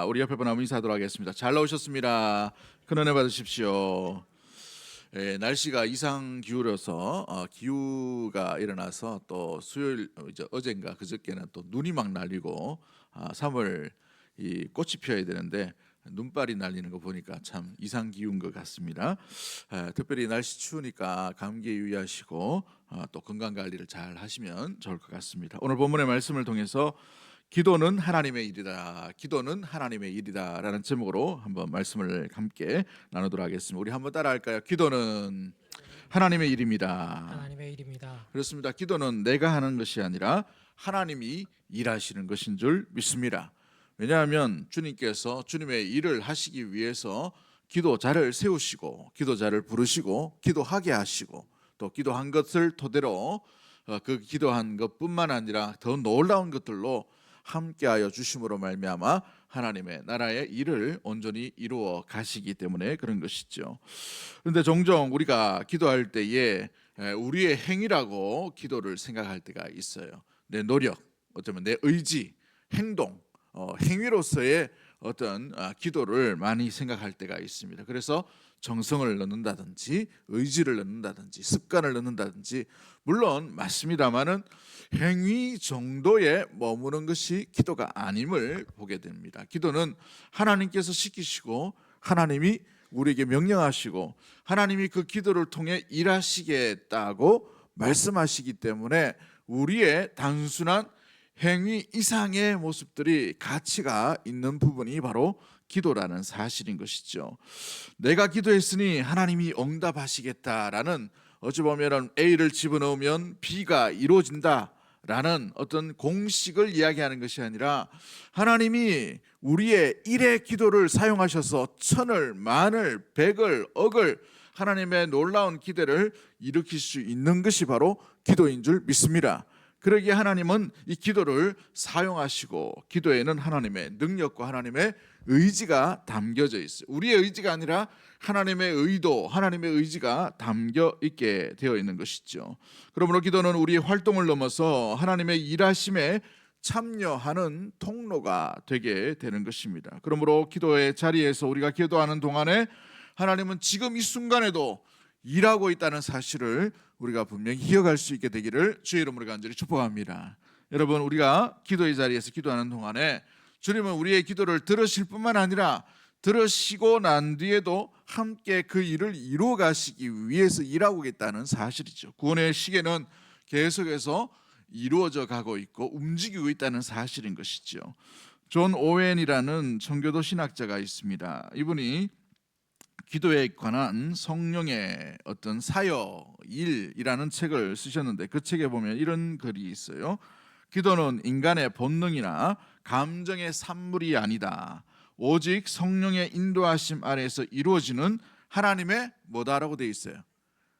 우리 옆에 분 한번 인사하도록 하겠습니다. 잘 나오셨습니다. 큰 은혜 받으십시오. 날씨가 이상 기울어서 기후가 일어나서 또 수요일 어젠가 그저께는 또 눈이 막 날리고 3월 이 꽃이 피어야 되는데 눈발이 날리는 거 보니까 참 이상 기후인 것 같습니다. 특별히 날씨 추우니까 감기에 유의하시고 또 건강 관리를 잘 하시면 좋을 것 같습니다. 오늘 본문의 말씀을 통해서 기도는 하나님의 일이다. 기도는 하나님의 일이다 라는 제목으로 한번 말씀을 함께 나누도록 하겠습니다. 우리 한번 따라할까요? 기도는 하나님의 일입니다. 하나님의 일입니다. 그렇습니다. 기도는 내가 하는 것이 아니라 하나님이 일하시는 것인 줄 믿습니다. 왜냐하면 주님께서 주님의 일을 하시기 위해서 기도자를 세우시고 기도자를 부르시고 기도하게 하시고 또 기도한 것을 토대로 그 기도한 것뿐만 아니라 더 놀라운 것들로 함께하여 주심으로 말미암아 하나님의 나라의 일을 온전히 이루어 가시기 때문에 그런 것이죠. 그런데 종종 우리가 기도할 때에 우리의 행위라고 기도를 생각할 때가 있어요. 내 노력, 어쩌면 내 의지, 행동, 행위로서의 어떤 기도를 많이 생각할 때가 있습니다. 그래서 정성을 넣는다든지 의지를 넣는다든지 습관을 넣는다든지 물론 맞습니다만은 행위 정도에 머무는 것이 기도가 아님을 보게 됩니다. 기도는 하나님께서 시키시고 하나님이 우리에게 명령하시고 하나님이 그 기도를 통해 일하시겠다고 말씀하시기 때문에 우리의 단순한 행위 이상의 모습들이 가치가 있는 부분이 바로 기도라는 사실인 것이죠. 내가 기도했으니 하나님이 응답하시겠다라는 어찌 보면 A를 집어넣으면 B가 이루어진다라는 어떤 공식을 이야기하는 것이 아니라 하나님이 우리의 일의 기도를 사용하셔서 천을, 만을, 백을, 억을 하나님의 놀라운 기대를 일으킬 수 있는 것이 바로 기도인 줄 믿습니다. 그러기에 하나님은 이 기도를 사용하시고 기도에는 하나님의 능력과 하나님의 의지가 담겨져 있어요. 우리의 의지가 아니라 하나님의 의도, 하나님의 의지가 담겨 있게 되어 있는 것이죠. 그러므로 기도는 우리의 활동을 넘어서 하나님의 일하심에 참여하는 통로가 되게 되는 것입니다. 그러므로 기도의 자리에서 우리가 기도하는 동안에 하나님은 지금 이 순간에도 일하고 있다는 사실을 우리가 분명히 기억할 수 있게 되기를 주의 이름으로 간절히 축복합니다. 여러분, 우리가 기도의 자리에서 기도하는 동안에 주님은 우리의 기도를 들으실 뿐만 아니라 들으시고 난 뒤에도 함께 그 일을 이루어 가시기 위해서 일하고 있다는 사실이죠. 구원의 시계는 계속해서 이루어져 가고 있고 움직이고 있다는 사실인 것이죠. 존 오웬이라는 청교도 신학자가 있습니다. 이분이 기도에 관한 성령의 어떤 사역, 일이라는 책을 쓰셨는데 그 책에 보면 이런 글이 있어요. 기도는 인간의 본능이나 감정의 산물이 아니다. 오직 성령의 인도하심 아래에서 이루어지는 하나님의 뭐다라고 되어 있어요?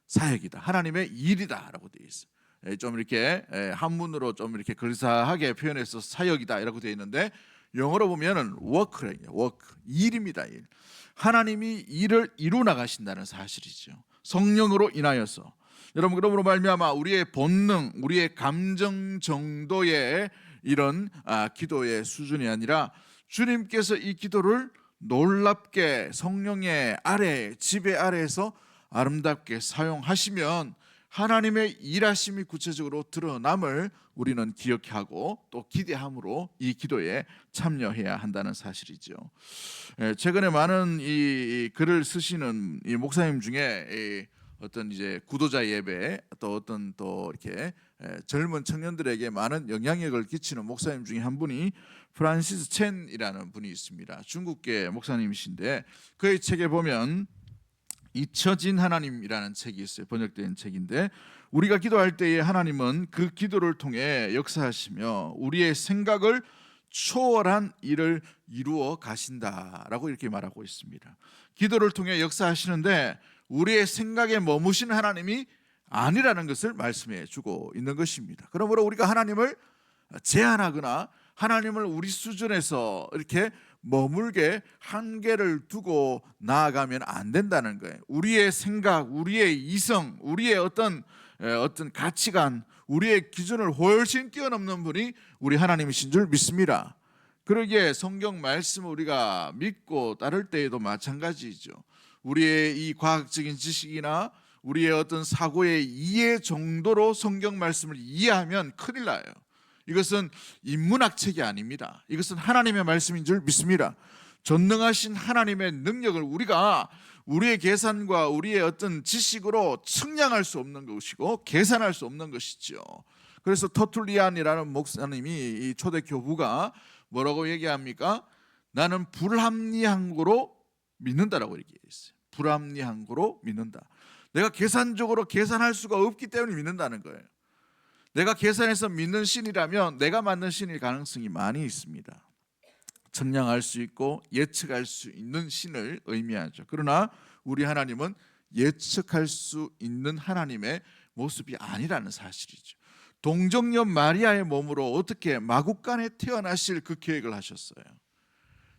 사역이다. 하나님의 일이다라고 되어 있어요. 좀 이렇게 한문으로 좀 이렇게 근사하게 표현해서 사역이다라고 되어 있는데 영어로 보면은 work래요. work, 일입니다. 일. 하나님이 일을 이루 나가신다는 사실이죠. 성령으로 인하여서. 여러분, 그러므로 말미암아 우리의 본능, 우리의 감정 정도의 이런 기도의 수준이 아니라 주님께서 이 기도를 놀랍게 성령의 아래, 지배 아래에서 아름답게 사용하시면 하나님의 일하심이 구체적으로 드러남을 우리는 기억하고 또 기대함으로 이 기도에 참여해야 한다는 사실이죠. 최근에 많은 이 글을 쓰시는 이 목사님 중에 어떤 이제 구도자 예배 또 어떤 또 이렇게 젊은 청년들에게 많은 영향력을 끼치는 목사님 중에 한 분이 프란시스 첸이라는 분이 있습니다. 중국계 목사님이신데 그의 책에 보면 잊혀진 하나님이라는 책이 있어요. 번역된 책인데 우리가 기도할 때에 하나님은 그 기도를 통해 역사하시며 우리의 생각을 초월한 일을 이루어 가신다라고 이렇게 말하고 있습니다. 기도를 통해 역사하시는데 우리의 생각에 머무시는 하나님이 아니라는 것을 말씀해 주고 있는 것입니다. 그러므로 우리가 하나님을 제한하거나 하나님을 우리 수준에서 이렇게 머물게 한계를 두고 나아가면 안 된다는 거예요. 우리의 생각, 우리의 이성, 우리의 어떤 가치관, 우리의 기준을 훨씬 뛰어넘는 분이 우리 하나님이신 줄 믿습니다. 그러기에 성경 말씀을 우리가 믿고 따를 때에도 마찬가지죠. 우리의 이 과학적인 지식이나 우리의 어떤 사고의 이해 정도로 성경 말씀을 이해하면 큰일 나요. 이것은 인문학 책이 아닙니다. 이것은 하나님의 말씀인 줄 믿습니다. 전능하신 하나님의 능력을 우리가 우리의 계산과 우리의 어떤 지식으로 측량할 수 없는 것이고 계산할 수 없는 것이죠. 그래서 터툴리안이라는 목사님이 이 초대 교부가 뭐라고 얘기합니까? 나는 불합리한 거로 믿는다라고 얘기했어요. 불합리한 거로 믿는다. 내가 계산적으로 계산할 수가 없기 때문에 믿는다는 거예요. 내가 계산해서 믿는 신이라면 내가 만든 신일 가능성이 많이 있습니다. 측량할 수 있고 예측할 수 있는 신을 의미하죠. 그러나 우리 하나님은 예측할 수 있는 하나님의 모습이 아니라는 사실이죠. 동정녀 마리아의 몸으로 어떻게 마국간에 태어나실 그 계획을 하셨어요.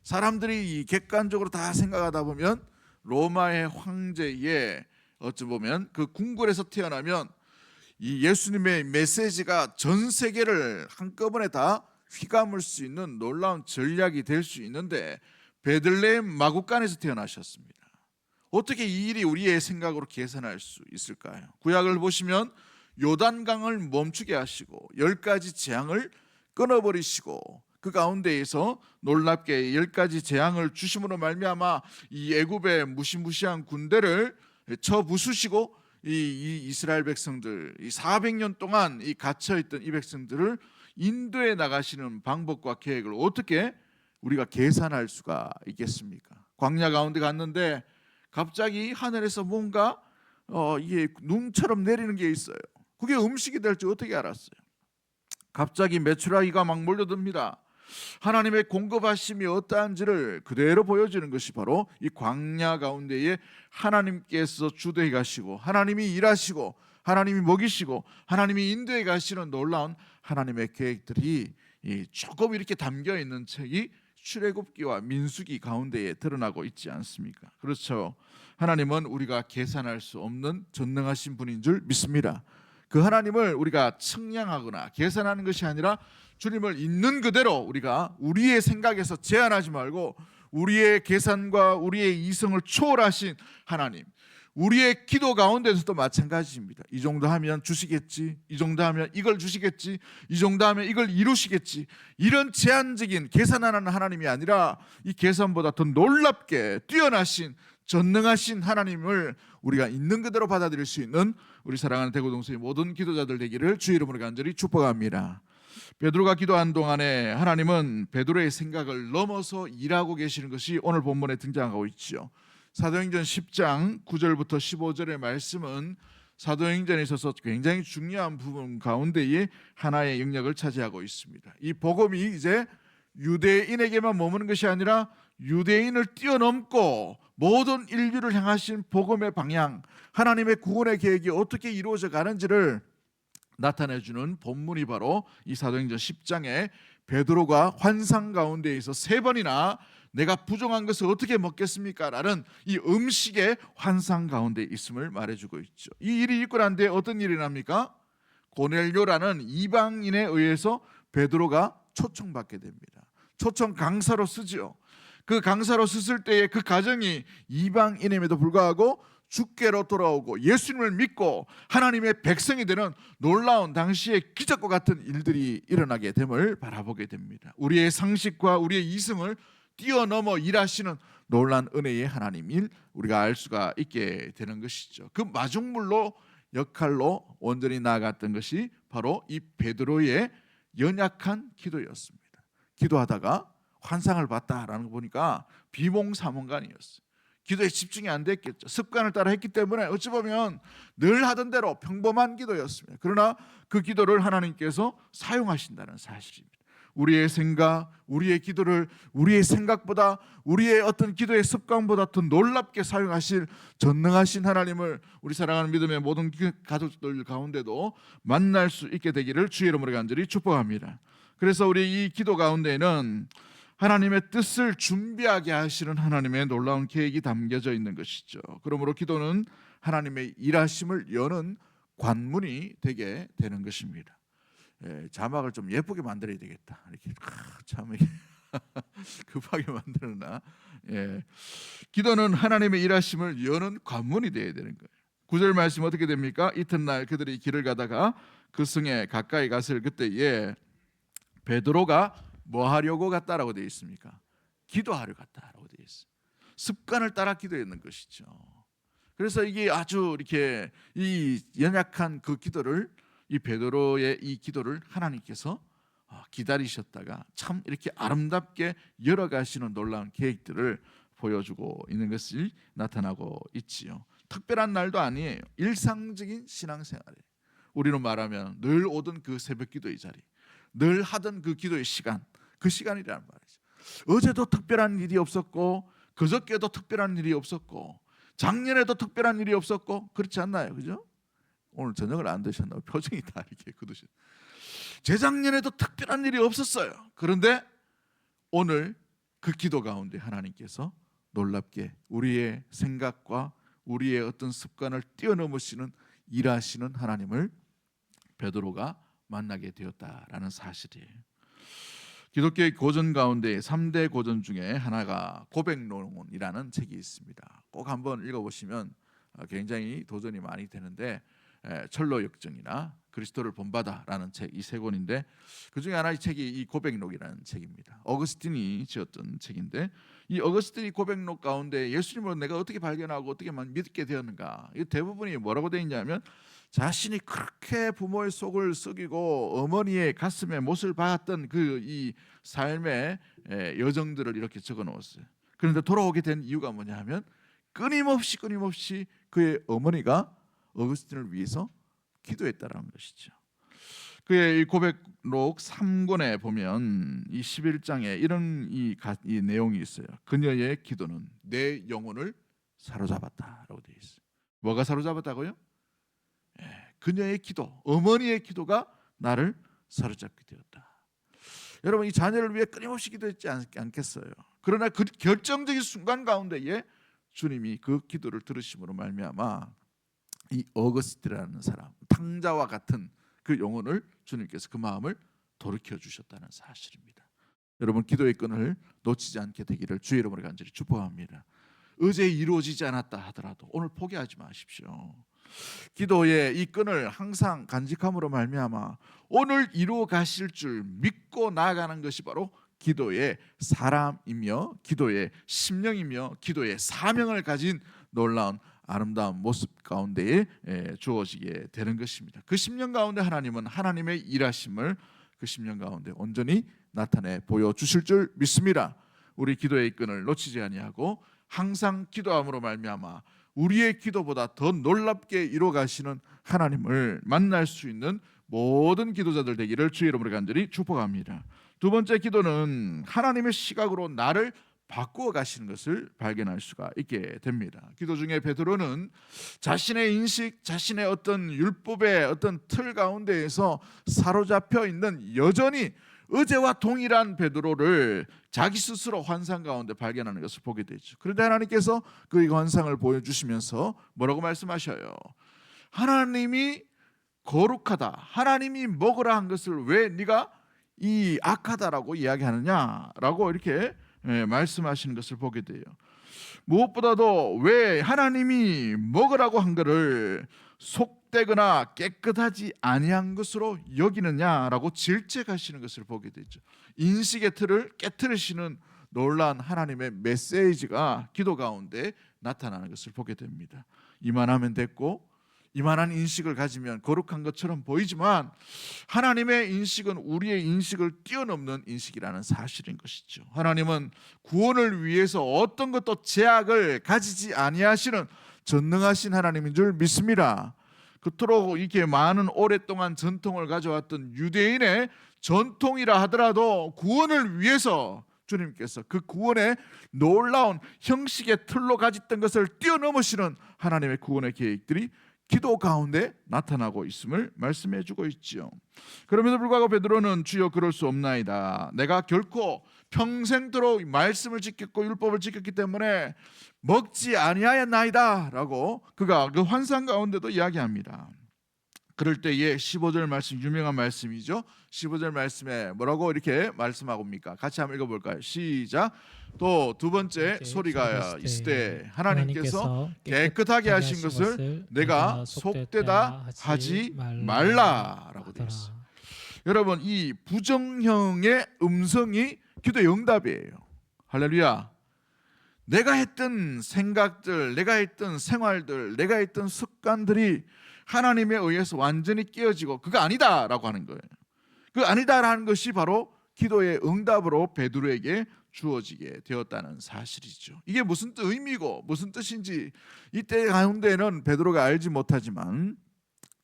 사람들이 객관적으로 다 생각하다 보면 로마의 황제의 어찌 보면 그 궁궐에서 태어나면 이 예수님의 메시지가 전 세계를 한꺼번에 다 휘감을 수 있는 놀라운 전략이 될 수 있는데 베들레헴 마국간에서 태어나셨습니다. 어떻게 이 일이 우리의 생각으로 계산할 수 있을까요? 구약을 보시면 요단강을 멈추게 하시고 10가지 재앙을 끊어버리시고 그 가운데에서 놀랍게 10가지 재앙을 주심으로 말미암아 이 애굽의 무시무시한 군대를 쳐 부수시고 이 이스라엘 백성들 이 400년 동안 이 갇혀있던 이 백성들을 인도에 나가시는 방법과 계획을 어떻게 우리가 계산할 수가 있겠습니까? 광야 가운데 갔는데 갑자기 하늘에서 뭔가 이게 눈처럼 내리는 게 있어요. 그게 음식이 될지 어떻게 알았어요? 갑자기 메추라기가 막 몰려듭니다. 하나님의 공급하심이 어떠한지를 그대로 보여주는 것이 바로 이 광야 가운데에 하나님께서 주도해 가시고 하나님이 일하시고 하나님이 먹이시고 하나님이 인도해 가시는 놀라운 하나님의 계획들이 조금 이렇게 담겨 있는 책이 출애굽기와 민수기 가운데에 드러나고 있지 않습니까? 그렇죠. 하나님은 우리가 계산할 수 없는 전능하신 분인 줄 믿습니다. 그 하나님을 우리가 측량하거나 계산하는 것이 아니라 주님을 있는 그대로 우리가 우리의 생각에서 제한하지 말고 우리의 계산과 우리의 이성을 초월하신 하나님, 우리의 기도 가운데서도 마찬가지입니다. 이 정도 하면 주시겠지, 이 정도 하면 이걸 주시겠지, 이 정도 하면 이걸 이루시겠지, 이런 제한적인 계산하는 하나님이 아니라 이 계산보다 더 놀랍게 뛰어나신 전능하신 하나님을 우리가 있는 그대로 받아들일 수 있는 우리 사랑하는 대구동서의 모든 기도자들 되기를 주의 이름으로 간절히 축복합니다. 베드로가 기도한 동안에 하나님은 베드로의 생각을 넘어서 일하고 계시는 것이 오늘 본문에 등장하고 있죠. 사도행전 10장 9절부터 15절의 말씀은 사도행전에 있어서 굉장히 중요한 부분 가운데에 하나의 영역을 차지하고 있습니다. 이 복음이 이제 유대인에게만 머무는 것이 아니라 유대인을 뛰어넘고 모든 인류를 향하신 복음의 방향, 하나님의 구원의 계획이 어떻게 이루어져 가는지를 나타내주는 본문이 바로 이 사도행전 10장에 베드로가 환상 가운데에서 3번이나 내가 부정한 것을 어떻게 먹겠습니까? 라는 이 음식의 환상 가운데 있음을 말해주고 있죠. 이 일이 있고 난 뒤에 어떤 일이 납니까? 고넬료라는 이방인에 의해서 베드로가 초청받게 됩니다. 초청 강사로 쓰죠. 그 강사로 쓰실 때에 그 가정이 이방인임에도 불구하고 주께로 돌아오고 예수님을 믿고 하나님의 백성이 되는 놀라운 당시의 기적과 같은 일들이 일어나게 됨을 바라보게 됩니다. 우리의 상식과 우리의 이성을 뛰어넘어 일하시는 놀라운 은혜의 하나님일 우리가 알 수가 있게 되는 것이죠. 그 마중물로 역할로 온전히 나아갔던 것이 바로 이 베드로의 연약한 기도였습니다. 기도하다가 환상을 봤다라는 거 보니까 비몽사몽간이었어요. 기도에 집중이 안 됐겠죠. 습관을 따라 했기 때문에 어찌 보면 늘 하던 대로 평범한 기도였습니다. 그러나 그 기도를 하나님께서 사용하신다는 사실입니다. 우리의 생각, 우리의 기도를 우리의 생각보다 우리의 어떤 기도의 습관보다 더 놀랍게 사용하실 전능하신 하나님을 우리 사랑하는 믿음의 모든 가족들 가운데도 만날 수 있게 되기를 주의 이름으로 간절히 축복합니다. 그래서 우리 이 기도 가운데는 하나님의 뜻을 준비하게 하시는 하나님의 놀라운 계획이 담겨져 있는 것이죠. 그러므로 기도는 하나님의 일하심을 여는 관문이 되게 되는 것입니다. 자막을 좀 예쁘게 만들어야 되겠다. 이렇게 참 급하게 만드나? 예. 기도는 하나님의 일하심을 여는 관문이 되어야 되는 거예요. 9절 말씀 어떻게 됩니까? 이튿날 그들이 길을 가다가 그 성에 가까이 갔을 그때에 베드로가 뭐 하려고 갔다라고 되어 있습니까? 기도하려 갔다라고 되어 있어요. 습관을 따라 기도했는 것이죠. 그래서 이게 아주 이렇게 이 연약한 그 기도를, 이 베드로의 이 기도를 하나님께서 기다리셨다가 참 이렇게 아름답게 열어가시는 놀라운 계획들을 보여주고 있는 것이 나타나고 있지요. 특별한 날도 아니에요. 일상적인 신앙생활이에요. 우리는 말하면 늘 오던 그 새벽 기도의 자리, 늘 하던 그 기도의 시간, 그 시간이라는 말이죠. 어제도 특별한 일이 없었고, 그저께도 특별한 일이 없었고, 작년에도 특별한 일이 없었고, 그렇지 않나요? 그죠? 오늘 저녁을 안 드셨나요? 표정이 다 이렇게 굳으셨어요. 재작년에도 특별한 일이 없었어요. 그런데 오늘 그 기도 가운데 하나님께서 놀랍게 우리의 생각과 우리의 어떤 습관을 뛰어넘으시는 일하시는 하나님을 베드로가 만나게 되었다라는 사실이에요. 기독교의 고전 가운데 3대 고전 중에 하나가 고백론이라는 책이 있습니다. 꼭 한번 읽어보시면 굉장히 도전이 많이 되는데, 철로역정이나 그리스도를 본받아라는 책, 이 세 권인데 그 중에 하나의 책이 이 고백록이라는 책입니다. 어거스틴이 지었던 책인데, 이 어거스틴이 고백록 가운데 예수님을 내가 어떻게 발견하고 어떻게 믿게 되었는가, 이 대부분이 뭐라고 되어 있냐면 자신이 그렇게 부모의 속을 썩이고 어머니의 가슴에 못을 박았던 그 이 삶의 여정들을 이렇게 적어 놓았어요. 그런데 돌아오게 된 이유가 뭐냐 하면 끊임없이 그의 어머니가 어거스틴을 위해서 기도했다라는 것이죠. 그의 이 고백록 3권에 보면 이 11장에 이런 이 내용이 있어요. 그녀의 기도는 내 영혼을 사로잡았다라고 되어 있어요. 뭐가 사로잡았다고요? 그녀의 기도, 어머니의 기도가 나를 사로잡게 되었다. 여러분, 이 자녀를 위해 끊임없이 기도했지 않겠어요? 그러나 그 결정적인 순간 가운데에 주님이 그 기도를 들으심으로 말미암아 이 어거스틴이라는 사람, 탕자와 같은 그 영혼을 주님께서 그 마음을 돌이켜 주셨다는 사실입니다. 여러분, 기도의 끈을 놓치지 않게 되기를 주의 이름으로 간절히 축복합니다. 어제 이루어지지 않았다 하더라도 오늘 포기하지 마십시오. 기도의 이 끈을 항상 간직함으로 말미암아 오늘 이루어 가실 줄 믿고 나아가는 것이 바로 기도의 사람이며 기도의 심령이며 기도의 사명을 가진 놀라운 아름다운 모습 가운데에 주어지게 되는 것입니다. 그 심령 가운데 하나님은 하나님의 일하심을 그 심령 가운데 온전히 나타내 보여주실 줄 믿습니다. 우리 기도의 끈을 놓치지 아니하고 항상 기도함으로 말미암아 우리의 기도보다 더 놀랍게 이루어가시는 하나님을 만날 수 있는 모든 기도자들 되기를 주의 이름으로 간절히 축복합니다. 두 번째 기도는 하나님의 시각으로 나를 바꾸어 가시는 것을 발견할 수가 있게 됩니다. 기도 중에 베드로는 자신의 인식, 자신의 어떤 율법의 어떤 틀 가운데에서 사로잡혀 있는 여전히 어제와 동일한 베드로를 자기 스스로 환상 가운데 발견하는 것을 보게 되죠. 그런데 하나님께서 그 환상을 보여주시면서 뭐라고 말씀하셔요? 하나님이 거룩하다, 하나님이 먹으라 한 것을 왜 네가 이 악하다라고 이야기하느냐라고 이렇게 말씀하시는 것을 보게 돼요. 무엇보다도 왜 하나님이 먹으라고 한 것을 속되거나 깨끗하지 아니한 것으로 여기느냐라고 질책하시는 것을 보게 되죠. 인식의 틀을 깨트리시는 놀라운 하나님의 메시지가 기도 가운데 나타나는 것을 보게 됩니다. 이만하면 됐고 이만한 인식을 가지면 거룩한 것처럼 보이지만 하나님의 인식은 우리의 인식을 뛰어넘는 인식이라는 사실인 것이죠. 하나님은 구원을 위해서 어떤 것도 제약을 가지지 아니하시는 전능하신 하나님인 줄 믿습니다. 그토록 이렇게 많은 오랫동안 전통을 가져왔던 유대인의 전통이라 하더라도 구원을 위해서 주님께서 그 구원의 놀라운 형식의 틀로 가졌던 것을 뛰어넘으시는 하나님의 구원의 계획들이 기도 가운데 나타나고 있음을 말씀해 주고 있지요. 그럼에도 불구하고 베드로는 주여 그럴 수 없나이다. 내가 결코 평생도록 말씀을 지켰고 율법을 지켰기 때문에 먹지 아니하였나이다 라고 그가 그 환상 가운데도 이야기합니다. 그럴 때에 15절 말씀, 유명한 말씀이죠. 15절 말씀에 뭐라고 이렇게 말씀하고 옵니까? 같이 한번 읽어볼까요? 시작. 또 두 번째 소리가 있으되 하나님께서 깨끗하게 하신 것을 내가 속되다 하지 말라라고 되어 있어요. 여러분, 이 부정형의 음성이 기도의 응답이에요. 할렐루야. 내가 했던 생각들, 내가 했던 생활들, 내가 했던 습관들이 하나님에 의해서 완전히 깨어지고 그거 아니다라고 하는 거예요. 그 아니다라는 것이 바로 기도의 응답으로 베드로에게 주어지게 되었다는 사실이죠. 이게 무슨 의미고 무슨 뜻인지 이때 가운데는 베드로가 알지 못하지만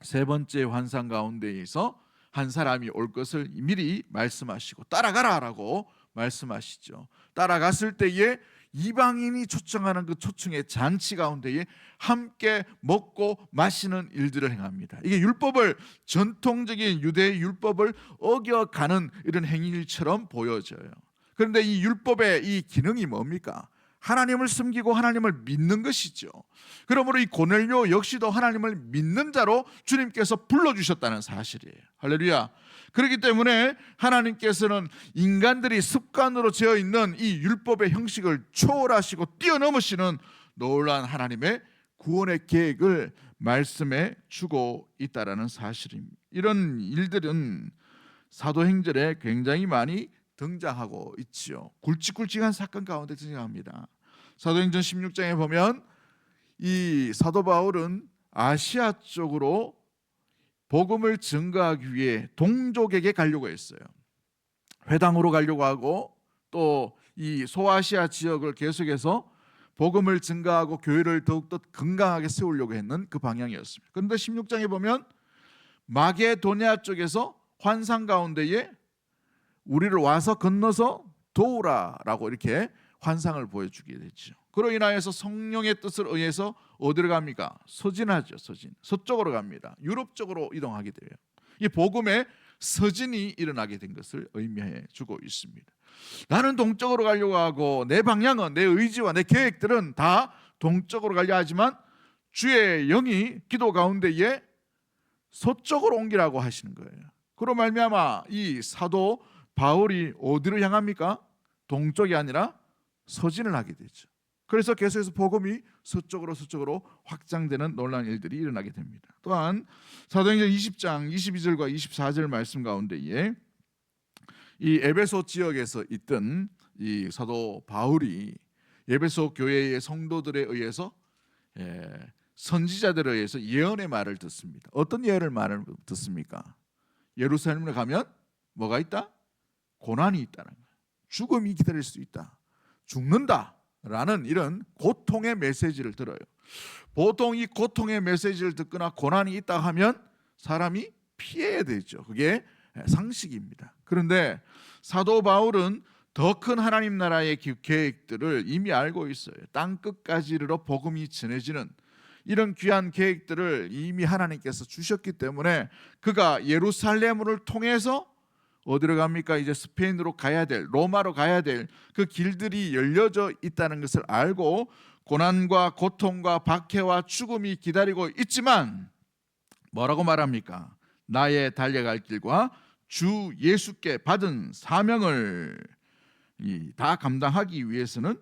세 번째 환상 가운데에서 한 사람이 올 것을 미리 말씀하시고 따라가라라고 말씀하시죠. 따라갔을 때에 이방인이 초청하는 그 초청의 잔치 가운데에 함께 먹고 마시는 일들을 행합니다. 이게 율법을, 전통적인 유대의 율법을 어겨가는 이런 행위처럼 보여져요. 그런데 이 율법의 이 기능이 뭡니까? 하나님을 섬기고 하나님을 믿는 것이죠. 그러므로 이 고넬료 역시도 하나님을 믿는 자로 주님께서 불러주셨다는 사실이에요. 할렐루야. 그렇기 때문에 하나님께서는 인간들이 습관으로 되어 있는 이 율법의 형식을 초월하시고 뛰어넘으시는 놀라운 하나님의 구원의 계획을 말씀해 주고 있다는 사실입니다. 이런 일들은 사도행전에 굉장히 많이 등장하고 있지요. 굵직굵직한 사건 가운데 등장합니다. 사도행전 16장에 보면 이 사도 바울은 아시아 쪽으로 복음을 증거하기 위해 동족에게 가려고 했어요. 회당으로 가려고 하고 또 이 소아시아 지역을 계속해서 복음을 증거하고 교회를 더욱더 건강하게 세우려고 했는 그 방향이었습니다. 그런데 16장에 보면 마게도냐 쪽에서 환상 가운데에 우리를 와서 건너서 도우라라고 이렇게 환상을 보여주게 되죠. 그로 인하여서 성령의 뜻을 의해서 어디로 갑니까? 서진하죠. 서쪽으로 갑니다. 유럽 쪽으로 이동하게 돼요. 이 복음의 서진이 일어나게 된 것을 의미해 주고 있습니다. 나는 동쪽으로 가려고 하고 내 방향은, 내 의지와 내 계획들은 다 동쪽으로 가려 하지만 주의 영이 기도 가운데에 서쪽으로 옮기라고 하시는 거예요. 그로 말미암아 이 사도 바울이 어디로 향합니까? 동쪽이 아니라 서진을 하게 되죠. 그래서 계속해서 복음이 서쪽으로 확장되는 놀라운 일들이 일어나게 됩니다. 또한 사도행전 20장 22절과 24절 말씀 가운데에 이 에베소 지역에서 있던 이 사도 바울이 에베소 교회의 성도들에 의해서 선지자들에 의해서 예언의 말을 듣습니다. 어떤 예언의 말을 듣습니까? 예루살렘에 가면 뭐가 있다? 고난이 있다는 거예요. 죽음이 기다릴 수 있다. 죽는다라는 이런 고통의 메시지를 들어요. 보통 이 고통의 메시지를 듣거나 고난이 있다 하면 사람이 피해야 되죠. 그게 상식입니다. 그런데 사도 바울은 더 큰 하나님 나라의 계획들을 이미 알고 있어요. 땅 끝까지 이르러 복음이 전해지는 이런 귀한 계획들을 이미 하나님께서 주셨기 때문에 그가 예루살렘을 통해서 어디로 갑니까? 이제 스페인으로 가야 될, 로마로 가야 될 그 길들이 열려져 있다는 것을 알고 고난과 고통과 박해와 죽음이 기다리고 있지만 뭐라고 말합니까? 나의 달려갈 길과 주 예수께 받은 사명을 다 감당하기 위해서는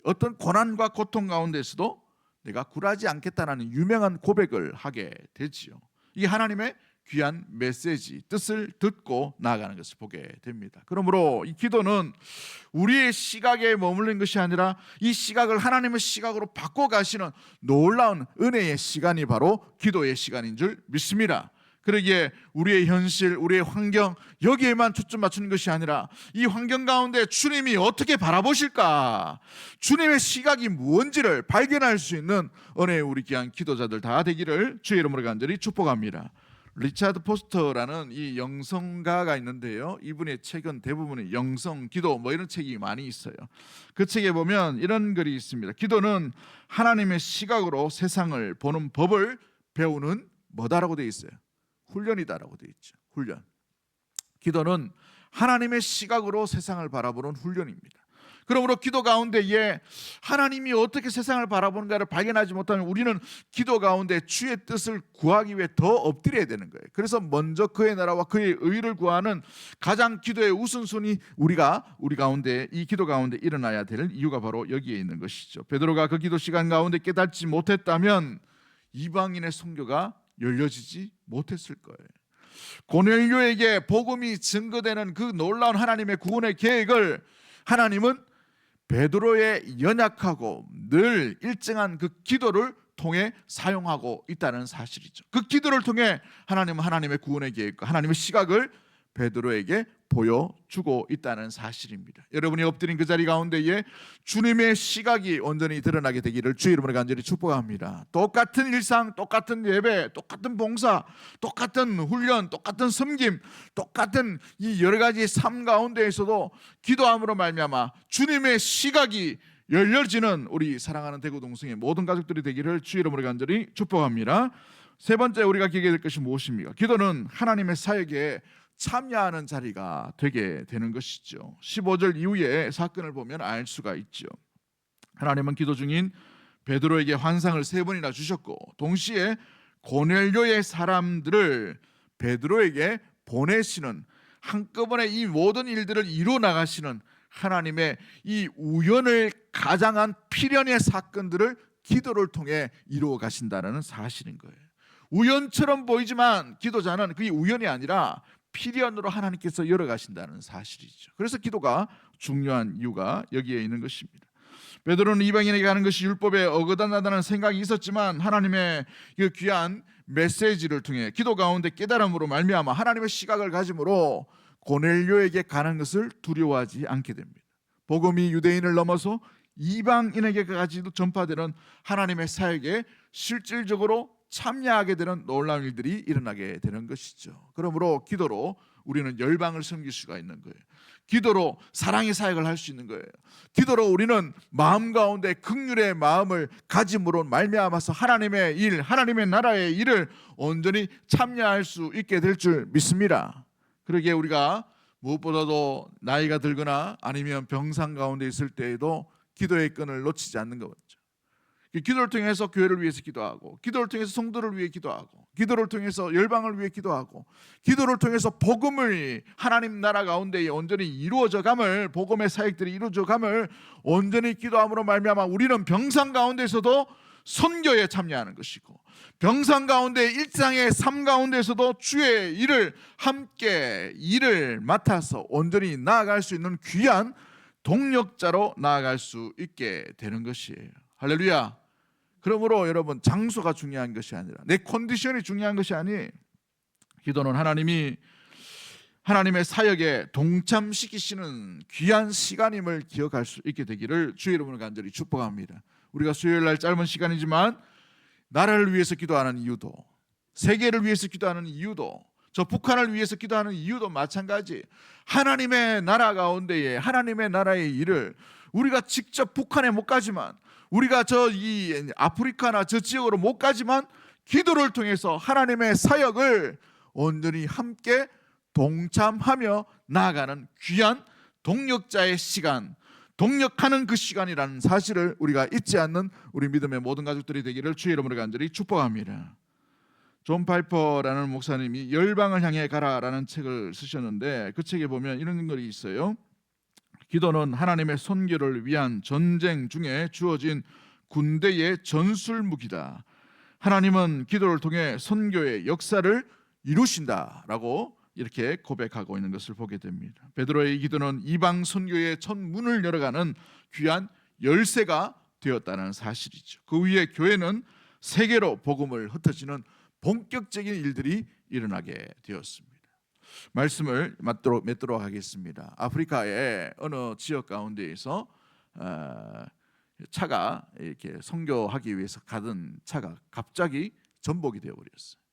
어떤 고난과 고통 가운데서도 내가 굴하지 않겠다는 유명한 고백을 하게 되지요. 이게 하나님의 귀한 메시지, 뜻을 듣고 나아가는 것을 보게 됩니다. 그러므로 이 기도는 우리의 시각에 머물는 것이 아니라 이 시각을 하나님의 시각으로 바꿔가시는 놀라운 은혜의 시간이 바로 기도의 시간인 줄 믿습니다. 그러기에 우리의 현실, 우리의 환경 여기에만 초점 맞추는 것이 아니라 이 환경 가운데 주님이 어떻게 바라보실까, 주님의 시각이 무엇인지를 발견할 수 있는 은혜의 우리 귀한 기도자들 다 되기를 주의 이름으로 간절히 축복합니다. 리차드 포스터라는 이 영성가가 있는데요, 이분의 책은 대부분이 영성, 기도 이런 책이 많이 있어요. 그 책에 보면 이런 글이 있습니다. 기도는 하나님의 시각으로 세상을 보는 법을 배우는 뭐다라고 되어 있어요? 훈련이다라고 되어 있죠. 훈련. 기도는 하나님의 시각으로 세상을 바라보는 훈련입니다. 그러므로 기도 가운데에 하나님이 어떻게 세상을 바라보는가를 발견하지 못하면 우리는 기도 가운데 주의 뜻을 구하기 위해 더 엎드려야 되는 거예요. 그래서 먼저 그의 나라와 그의 의를 구하는 가장 기도의 우선순위 우리 가운데 이 기도 가운데 일어나야 될 이유가 바로 여기에 있는 것이죠. 베드로가 그 기도 시간 가운데 깨닫지 못했다면 이방인의 선교가 열려지지 못했을 거예요. 고넬료에게 복음이 증거되는 그 놀라운 하나님의 구원의 계획을 하나님은 베드로의 연약하고 늘 일정한 그 기도를 통해 사용하고 있다는 사실이죠. 그 기도를 통해 하나님은 하나님의 구원의 계획과 하나님의 시각을 베드로에게 보여주고 있다는 사실입니다. 여러분이 엎드린 그 자리 가운데에 주님의 시각이 온전히 드러나게 되기를 주의 이름으로 간절히 축복합니다. 똑같은 일상, 똑같은 예배, 똑같은 봉사, 똑같은 훈련, 똑같은 섬김, 똑같은 이 여러 가지 삶 가운데에서도 기도함으로 말미암아 주님의 시각이 열려지는 우리 사랑하는 대구 동성의 모든 가족들이 되기를 주의 이름으로 간절히 축복합니다. 세 번째 우리가 기억해야 될 것이 무엇입니까? 기도는 하나님의 사역에 참여하는 자리가 되게 되는 것이죠. 15절 이후에 사건을 보면 알 수가 있죠. 하나님은 기도 중인 베드로에게 환상을 3번이나 주셨고 동시에 고넬료의 사람들을 베드로에게 보내시는, 한꺼번에 이 모든 일들을 이루어 나가시는 하나님의 이 우연을 가장한 필연의 사건들을 기도를 통해 이루어 가신다는 사실인 거예요. 우연처럼 보이지만 기도자는 그게 우연이 아니라 필연으로 하나님께서 열어가신다는 사실이죠. 그래서 기도가 중요한 이유가 여기에 있는 것입니다. 베드로는 이방인에게 하는 것이 율법에 어긋난다는 생각이 있었지만 하나님의 그 귀한 메시지를 통해 기도 가운데 깨달음으로 말미암아 하나님의 시각을 가짐으로 고넬료에게 가는 것을 두려워하지 않게 됩니다. 복음이 유대인을 넘어서 이방인에게까지도 전파되는 하나님의 사역에 실질적으로 참여하게 되는 놀라운 일들이 일어나게 되는 것이죠. 그러므로 기도로 우리는 열방을 섬길 수가 있는 거예요. 기도로 사랑의 사역을 할 수 있는 거예요. 기도로 우리는 마음 가운데 긍휼의 마음을 가짐으로 말미암아서 하나님의 일, 하나님의 나라의 일을 온전히 참여할 수 있게 될 줄 믿습니다. 그러기에 우리가 무엇보다도 나이가 들거나 아니면 병상 가운데 있을 때에도 기도의 끈을 놓치지 않는 거죠. 기도를 통해서 교회를 위해서 기도하고, 기도를 통해서 성도를 위해 기도하고, 기도를 통해서 열방을 위해 기도하고, 기도를 통해서 복음을 하나님 나라 가운데 온전히 이루어져감을, 복음의 사역들이 이루어져감을 온전히 기도함으로 말미암아 우리는 병상 가운데서도 선교에 참여하는 것이고, 병상 가운데 일상의 삶 가운데서도 주의 일을 함께 일을 맡아서 온전히 나아갈 수 있는 귀한 동력자로 나아갈 수 있게 되는 것이에요. 할렐루야. 그러므로 여러분, 장소가 중요한 것이 아니라 내 컨디션이 중요한 것이 아니, 기도는 하나님이 하나님의 사역에 동참시키시는 귀한 시간임을 기억할 수 있게 되기를 주의 이름으로 간절히 축복합니다. 우리가 수요일 날 짧은 시간이지만 나라를 위해서 기도하는 이유도, 세계를 위해서 기도하는 이유도, 저 북한을 위해서 기도하는 이유도 마찬가지. 하나님의 나라 가운데에 하나님의 나라의 일을 우리가 직접 북한에 못 가지만, 우리가 이 아프리카나 저 지역으로 못 가지만 기도를 통해서 하나님의 사역을 온전히 함께 동참하며 나아가는 귀한 동력자의 시간, 동력하는 그 시간이라는 사실을 우리가 잊지 않는 우리 믿음의 모든 가족들이 되기를 주의 이름으로 간절히 축복합니다. 존 파이퍼라는 목사님이 열방을 향해 가라라는 책을 쓰셨는데 그 책에 보면 이런 글이 있어요. 기도는 하나님의 선교를 위한 전쟁 중에 주어진 군대의 전술무기다. 하나님은 기도를 통해 선교의 역사를 이루신다라고 이렇게 고백하고 있는 것을 보게 됩니다. 베드로의 이 기도는 이방 선교의 첫 문을 열어가는 귀한 열쇠가 되었다는 사실이죠. 그 위에 교회는 세계로 복음을 흩어지는 본격적인 일들이 일어나게 되었습니다. 말씀을 맺도록 하겠습니다. 아프리카의 어느 지역 가운데에서 차가 이렇게 선교하기 위해서 가던 차가 갑자기 전복이 되어버렸어요.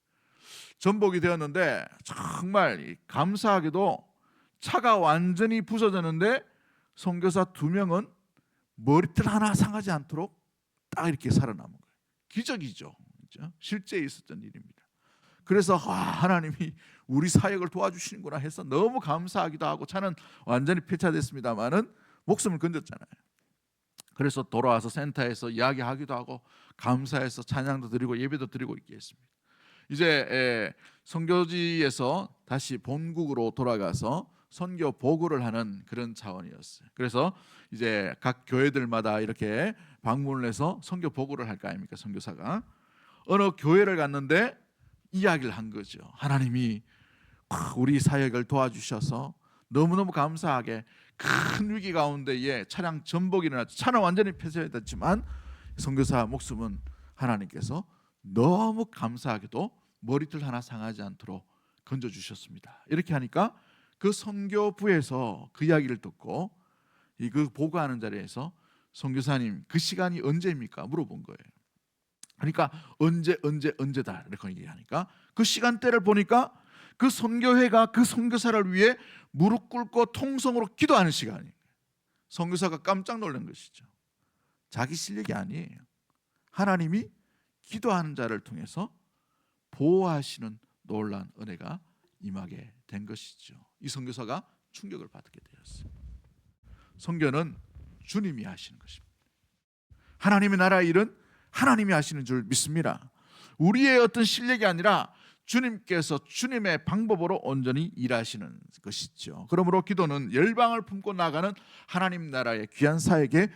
전복이 되었는데 정말 감사하게도 차가 완전히 부서졌는데 선교사 2명은 머리털 하나 상하지 않도록 딱 이렇게 살아남은 거예요. 기적이죠. 그렇죠? 실제 있었던 일입니다. 그래서 하나님이 우리 사역을 도와주시는구나 해서 너무 감사하기도 하고, 차는 완전히 폐차됐습니다만은 목숨을 건졌잖아요. 그래서 돌아와서 센터에서 이야기하기도 하고 감사해서 찬양도 드리고 예배도 드리고 있게 했습니다. 이제 선교지에서 다시 본국으로 돌아가서 선교 보고를 하는 그런 차원이었어요. 그래서 이제 각 교회들마다 이렇게 방문을 해서 선교 보고를 할 거 아닙니까? 선교사가 어느 교회를 갔는데 이야기를 한 거죠. 하나님이 우리 사역을 도와주셔서 너무너무 감사하게 큰 위기 가운데에 차량 전복이 일어났죠. 차는 완전히 폐쇄됐지만 선교사 목숨은 하나님께서 너무 감사하게도 머리털 하나 상하지 않도록 건져주셨습니다. 이렇게 하니까 그 선교부에서 그 이야기를 듣고 그 보고하는 자리에서 선교사님 그 시간이 언제입니까? 물어본 거예요. 그러니까 언제다 이렇게 얘기하니까 그 시간대를 보니까 그 선교회가 그 선교사를 위해 무릎 꿇고 통성으로 기도하는 시간이에요. 선교사가 깜짝 놀란 것이죠. 자기 실력이 아니에요. 하나님이 기도하는 자를 통해서 보호하시는 놀라운 은혜가 임하게 된 것이죠. 이 선교사가 충격을 받게 되었어요. 선교는 주님이 하시는 것입니다. 하나님의 나라의 일은 하나님이 하시는 줄 믿습니다. 우리의 어떤 실력이 아니라 주님께서 주님의 방법으로 온전히 일하시는 것이죠. 그러므로 기도는 열방을 품고 나가는 하나님 나라의 귀한 사역에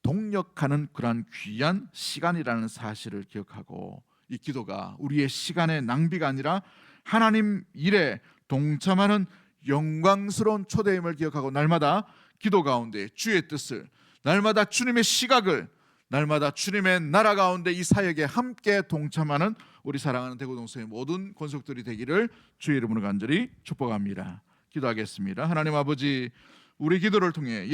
동력하는 그러한 귀한 시간이라는 사실을 기억하고 이 기도가 우리의 시간의 낭비가 아니라 하나님 일에 동참하는 영광스러운 초대임을 기억하고 날마다 기도 가운데 주의 뜻을, 날마다 주님의 시각을, 날마다 주님의 나라 가운데 이 사역에 함께 동참하는 우리 사랑하는 대구동성의 모든 권속들이 되기를 주의 이름으로 간절히 축복합니다. 기도하겠습니다. 하나님 아버지, 우리 기도를 통해